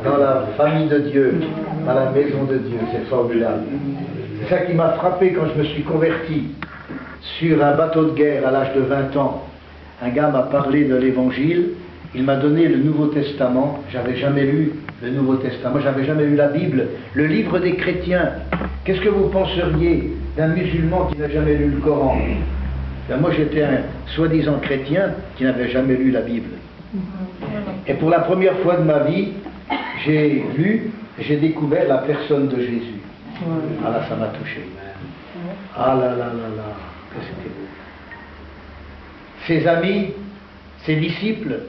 dans la famille de Dieu, dans la maison de Dieu, c'est formidable. C'est ça qui m'a frappé quand je me suis converti sur un bateau de guerre à l'âge de 20 ans. Un gars m'a parlé de l'Évangile, il m'a donné le Nouveau Testament, j'avais jamais lu le Nouveau Testament, j'avais jamais lu la Bible, le livre des chrétiens. Qu'est-ce que vous penseriez d'un musulman qui n'a jamais lu le Coran? Ben moi j'étais un soi-disant chrétien qui n'avait jamais lu la Bible. Et pour la première fois de ma vie, j'ai lu, j'ai découvert la personne de Jésus. Ah là, ça m'a touché. Ah là là là là, que c'était beau. Ses amis, ses disciples,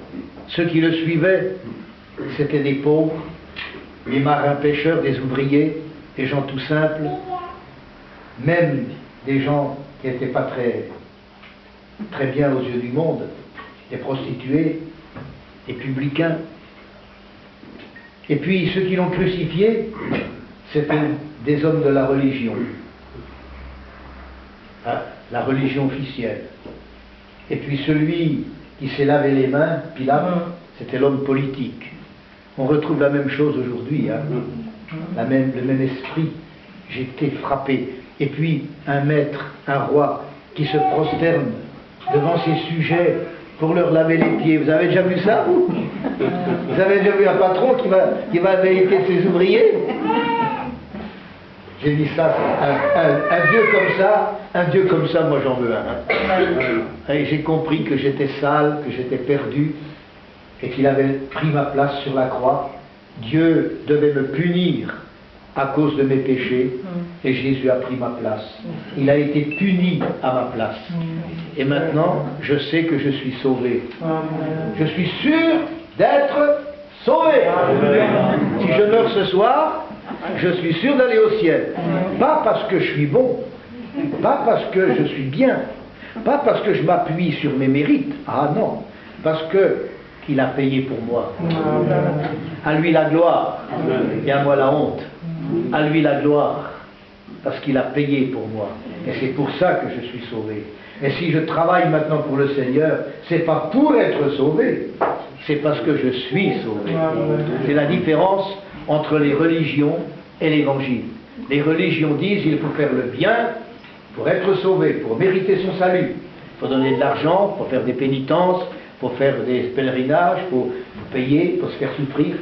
ceux qui le suivaient, c'étaient des pauvres, des marins pêcheurs, des ouvriers, des gens tout simples, même des gens qui n'étaient pas très bien aux yeux du monde, des prostituées, des publicains. Et puis ceux qui l'ont crucifié, c'était des hommes de la religion, la religion officielle. Et puis celui qui s'est lavé les mains, Pilate, c'était l'homme politique. On retrouve la même chose aujourd'hui, hein? Le même esprit. J'ai été frappé. Et puis un maître, un roi, qui se prosterne devant ses sujets pour leur laver les pieds. Vous avez déjà vu ça, vous? Vous avez déjà vu un patron qui va vériter ses ouvriers? J'ai dit ça, un Dieu comme ça, moi j'en veux un. Et j'ai compris que j'étais sale, que j'étais perdu, et qu'il avait pris ma place sur la croix. Dieu devait me punir à cause de mes péchés, et Jésus a pris ma place. Il a été puni à ma place. Et maintenant, je sais que je suis sauvé. Je suis sûr d'être sauvé. Si je meurs ce soir, je suis sûr d'aller au ciel. Pas parce que je suis bon, pas parce que je suis bien, pas parce que je m'appuie sur mes mérites. Ah non, parce que qu'il a payé pour moi. À lui la gloire et à moi la honte. À lui la gloire, parce qu'il a payé pour moi. Et c'est pour ça que je suis sauvé. Et si je travaille maintenant pour le Seigneur, c'est pas pour être sauvé, c'est parce que je suis sauvé. C'est la différence entre les religions et l'Évangile. Les religions disent qu'il faut faire le bien pour être sauvé, pour mériter son salut. Il faut donner de l'argent, pour faire des pénitences, pour faire des pèlerinages, pour payer, pour se faire souffrir.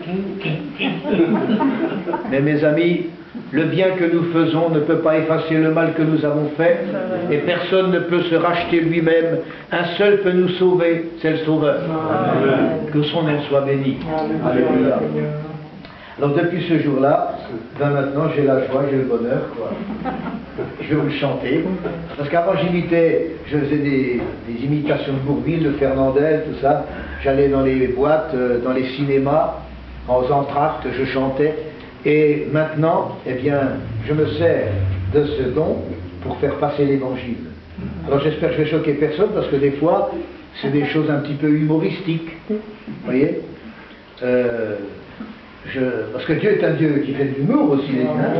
Mais mes amis, le bien que nous faisons ne peut pas effacer le mal que nous avons fait, et personne ne peut se racheter lui-même. Un seul peut nous sauver, c'est le Sauveur. Que son nom soit béni. Alléluia. Alors depuis ce jour-là, ben maintenant j'ai la joie, j'ai le bonheur, quoi. Je vais vous le chanter. Parce qu'avant je faisais des imitations de Bourvil, de Fernandel, tout ça. J'allais dans les boîtes, dans les cinémas, aux entr'actes, je chantais. Et maintenant, eh bien, je me sers de ce don pour faire passer l'Évangile. Alors j'espère que je vais choquer personne, parce que des fois, c'est des choses un petit peu humoristiques. Vous voyez? Parce que Dieu est un Dieu qui fait de l'humour aussi. Hein?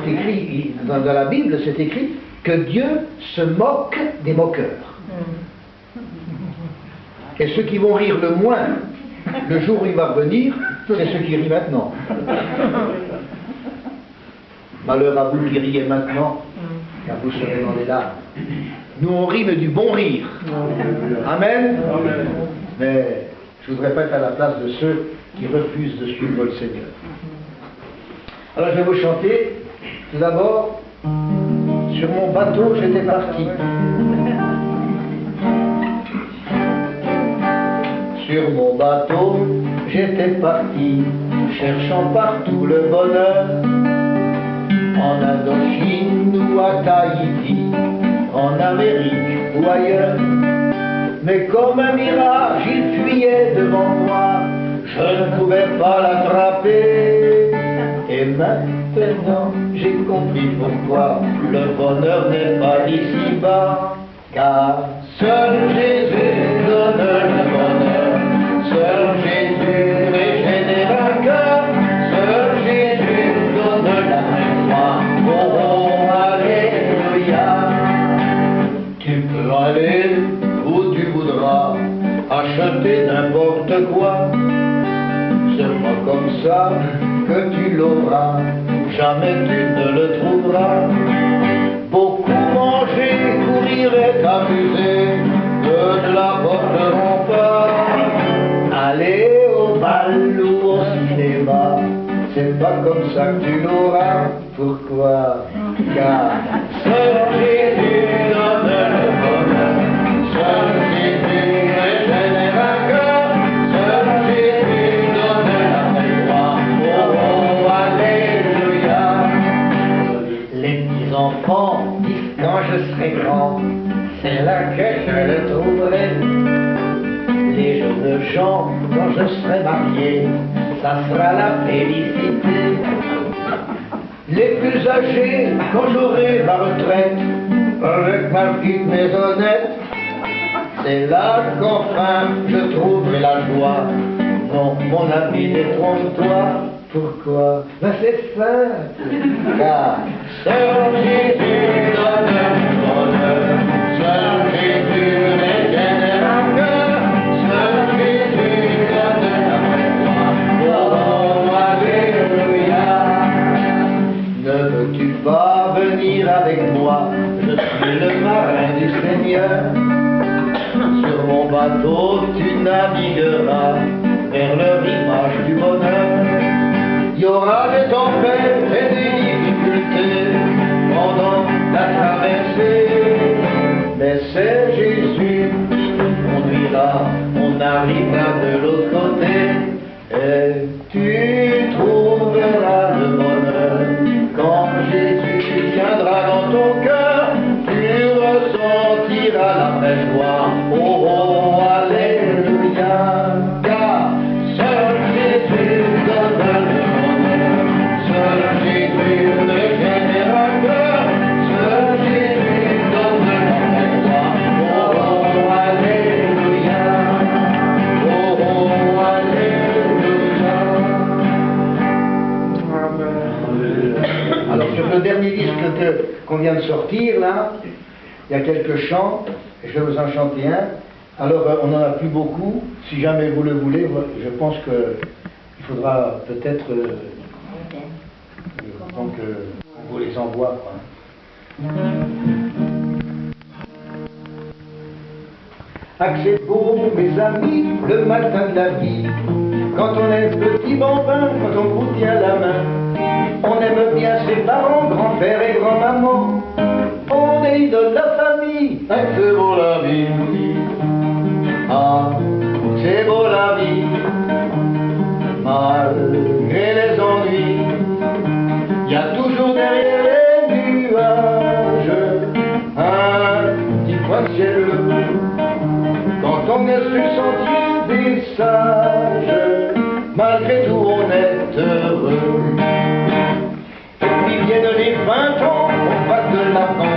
C'est écrit, dans la Bible, c'est écrit que Dieu se moque des moqueurs. Et ceux qui vont rire le moins, le jour où il va revenir, c'est ceux qui rient maintenant. Malheur à vous qui riez maintenant, car vous serez dans les larmes. Nous on rit, mais du bon rire. Amen. Mais je ne voudrais pas être à la place de ceux qui refusent de suivre le Seigneur. Alors je vais vous chanter, tout d'abord, sur mon bateau j'étais parti. Sur mon bateau j'étais parti, cherchant partout le bonheur, en Indochine ou à Tahiti, en Amérique ou ailleurs. Mais comme un mirage il fuyait devant moi, je ne pouvais pas l'attraper. Et maintenant j'ai compris pourquoi le bonheur n'est pas d'ici-bas, car seul Jésus donne le bonheur, seul Jésus régène les vainqueurs, seul Jésus donne la mémoire. Oh, alléluia. Tu peux aller où tu voudras, acheter n'importe quoi, seulement comme ça que tu l'auras, jamais tu ne le trouveras. Beaucoup manger, courir et t'amuser, ne l'apporteront pas. Aller au bal ou au cinéma, c'est pas comme ça que tu l'auras. Pourquoi? Car seul Jésus donne le bonheur, seul Jésus régénère un cœur, seul Jésus donne la joie. Oh, alléluia. Les petits enfants disent quand je serai grand, c'est là que je le trouverai. Les jeunes gens, quand je serai marié, ça sera la félicité. Les plus âgés, quand j'aurai ma retraite, avec ma petite maisonnette, c'est là qu'enfin je trouverai la joie. Non, mon ami, détrompe-toi. Pourquoi? Ben c'est simple, car seul Jésus donne le bonheur, seul Jésus régénère un cœur, seul Jésus donne la joie. Oh, alléluia. Ne veux-tu pas venir avec moi? Je suis le marin du Seigneur. Sur mon bateau tu navigueras vers le rivage du bonheur. Il y aura des tempêtes et des difficultés pendant la traversée, mais c'est Jésus qui nous conduira, on arrivera de l'autre côté, et tu trouveras le bonheur. Quand Jésus viendra dans ton cœur, tu ressentiras la vraie joie. Oh, oh, alléluia, car seul Jésus donne le bonheur, seul Jésus régénère un cœur, seul Jésus donne la vraie joie. Oh, oh, alléluia, oh, oh, alléluia. Alors sur le dernier disque qu'on vient de sortir là, il y a quelques chants, je vais vous en chanter un. Alors on n'en a plus beaucoup, si jamais vous le voulez, je pense qu'il faudra peut-être on vous les envoie, quoi. Ah, c'est beau mes amis, le matin de la vie, quand on est petit bambin, quand on vous tient la main. On aime bien ses parents, grand-père et grand-maman. On est idole de la famille. Ah, c'est beau la vie. Ah, c'est beau la vie. Malgré les ennuis, il y a toujours derrière les nuages un petit coin de ciel bleu. Quand on est sur le sentier des sages, malgré tout on est heureux. Viennent les 20 ans, on passe de l'avant.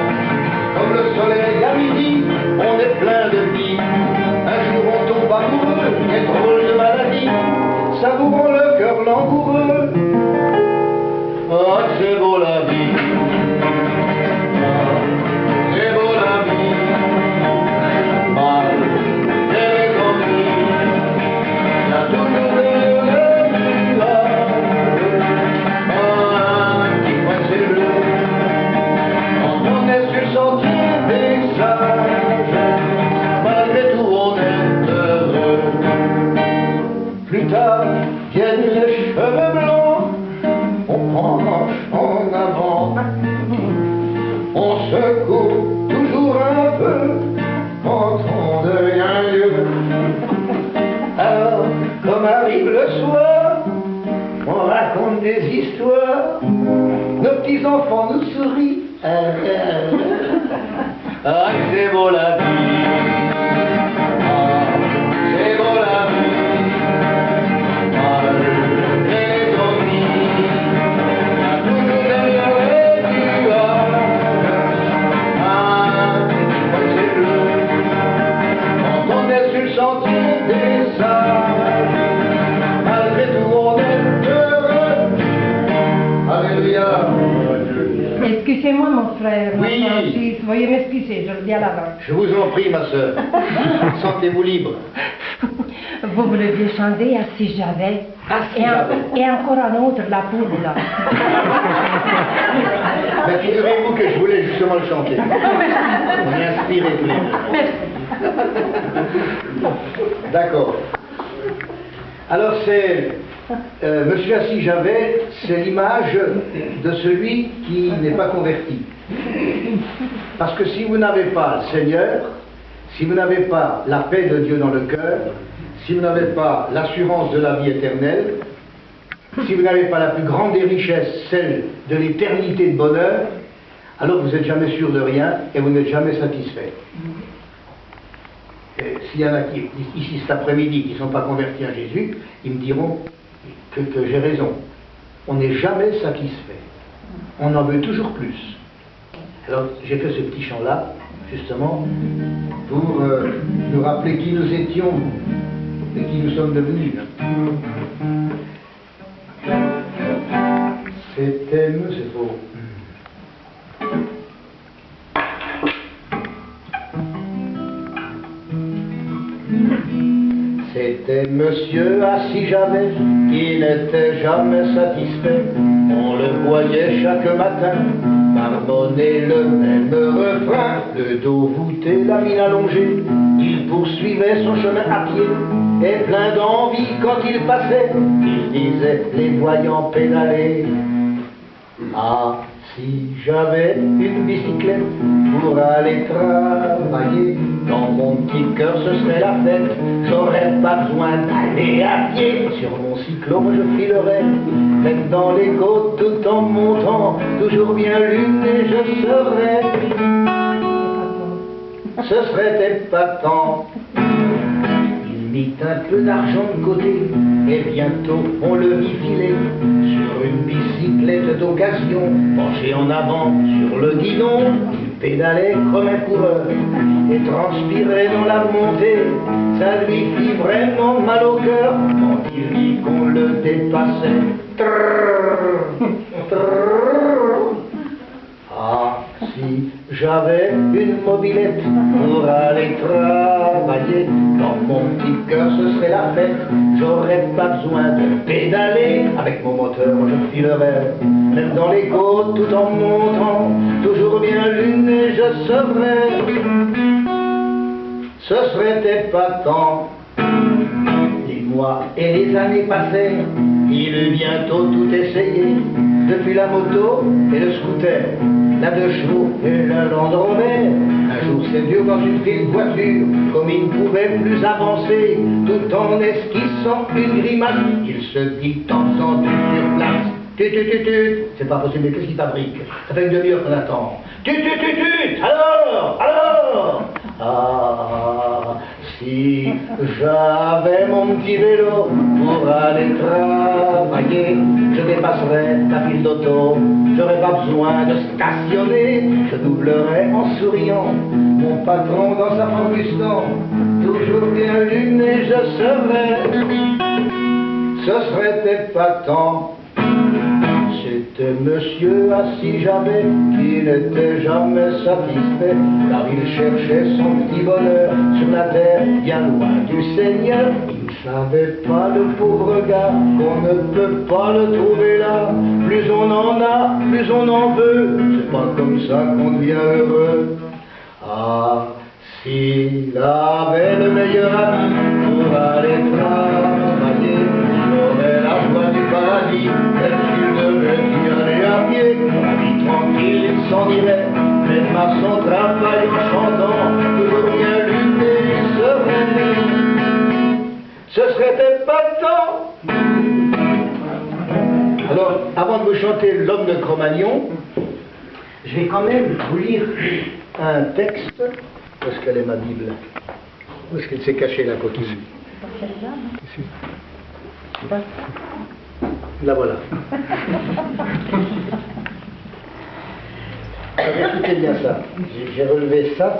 Comme le soleil à midi, on est plein de vie. Un jour on tombe amoureux, quelle drôle de maladie. Ça vous rend le cœur langoureux. Oh, c'est beau la vie. Oh, c'est beau la vie. Malgré les ennuis, il y a toujours des nuages. Quand on est sur le sentier des sages, malgré tout on est heureux. Plus tard viennent les cheveux blancs, on penche en avant, on secoue toujours un peu quand on devient vieux. Alors, comme arrive le soir, on raconte des histoires, nos petits-enfants nous sourient. Ah, c'est beau la vie. Ah, c'est beau la vie. Malgré les ennuis, il y a toujours derrière les nuages un petit coin de ciel bleu. Quand on est sur le sentier des sages, malgré tout on est heureux. Alléluia. Excusez-moi mon frère, Oui. ma Francis, veuillez m'excuser, je le dis à l'avance. Je vous en prie, ma sœur. Sentez-vous libre. Vous me le chanter à si j'avais. Ah, si j'avais. Et encore un autre, la poule là. Ben, figurez-vous que je voulais justement le chanter. On est inspirés tous les deux. Merci. D'accord. Alors c'est Monsieur Assis Javet, c'est l'image de celui qui n'est pas converti. Parce que si vous n'avez pas le Seigneur, si vous n'avez pas la paix de Dieu dans le cœur, si vous n'avez pas l'assurance de la vie éternelle, si vous n'avez pas la plus grande des richesses, celle de l'éternité de bonheur, alors vous n'êtes jamais sûr de rien et vous n'êtes jamais satisfait. S'il y en a qui, ici cet après-midi, qui ne sont pas convertis à Jésus, ils me diront que j'ai raison. On n'est jamais satisfait. On en veut toujours plus. Alors j'ai fait ce petit chant-là, justement, pour nous rappeler qui nous étions et qui nous sommes devenus. C'était c'est beau. C'était Monsieur Assis Javet qui n'était jamais satisfait. On le voyait chaque matin marmonner le même refrain, le dos voûté, la mine allongée. Il poursuivait son chemin à pied et plein d'envie quand il passait. Il disait, les voyant pédaler: ah, si j'avais une bicyclette pour aller travailler, dans mon petit cœur ce serait la fête. J'aurais pas besoin d'aller à pied. Sur mon cyclo je filerais, même dans les côtes tout en montant, toujours bien luné je serais. Ce serait épatant. Il mit un peu d'argent de côté et bientôt on le vit filer sur une bicyclette d'occasion, penché en avant sur le guidon. Il pédalait comme un coureur et transpirait dans la montée. Ça lui fit vraiment mal au cœur quand il vit qu'on le dépassait. Trrr, trrr. Ah, si j'avais une mobilette pour aller travailler, dans mon petit cœur ce serait la fête. J'aurais pas besoin de pédaler, avec mon moteur je filerais, même dans les côtes tout en montant, toujours bien luné je serais. Ce serait épatant. Les mois et les années passaient, il eut bientôt tout essayé, depuis la moto et le scooter, la 2 chevaux et la Land Rover. Un jour c'est dur dans une vieille voiture, comme il ne pouvait plus avancer, tout en esquissant une grimace, il se dit en faisant sur place: tut, c'est pas possible, mais qu'est-ce qu'il fabrique? Ça fait une demi-heure qu'on attend. Tut, alors ah, si j'avais mon petit vélo pour aller travailler, je dépasserais la file d'auto, j'aurais pas besoin de stationner, je doublerais en souriant mon patron dans sa Ford Mustang, toujours bien luné je serais. Ce serait épatant. C'était Monsieur Assis Javet qui n'était jamais satisfait, car il cherchait son petit bonheur sur la terre, bien loin du Seigneur. Il ne savait pas, le pauvre gars, qu'on ne peut pas le trouver là. Plus on en a, plus on en veut, c'est pas comme ça qu'on devient heureux. Ah, s'il avait le meilleur ami pour aller travailler, il aurait la joie du paradis, même s'il devait y aller à pied. La vie tranquille, il s'en irait, même à son travail en chantant, toujours bien luné, il serait. Ce serait épatant. Alors, avant de vous chanter L'homme de Cro-Magnon, je vais quand même vous lire un texte. Où est-ce qu'elle est ma Bible? Où est-ce qu'elle s'est cachée, la coquille? Ici. La voilà. Écoutez bien ça. J'ai relevé ça.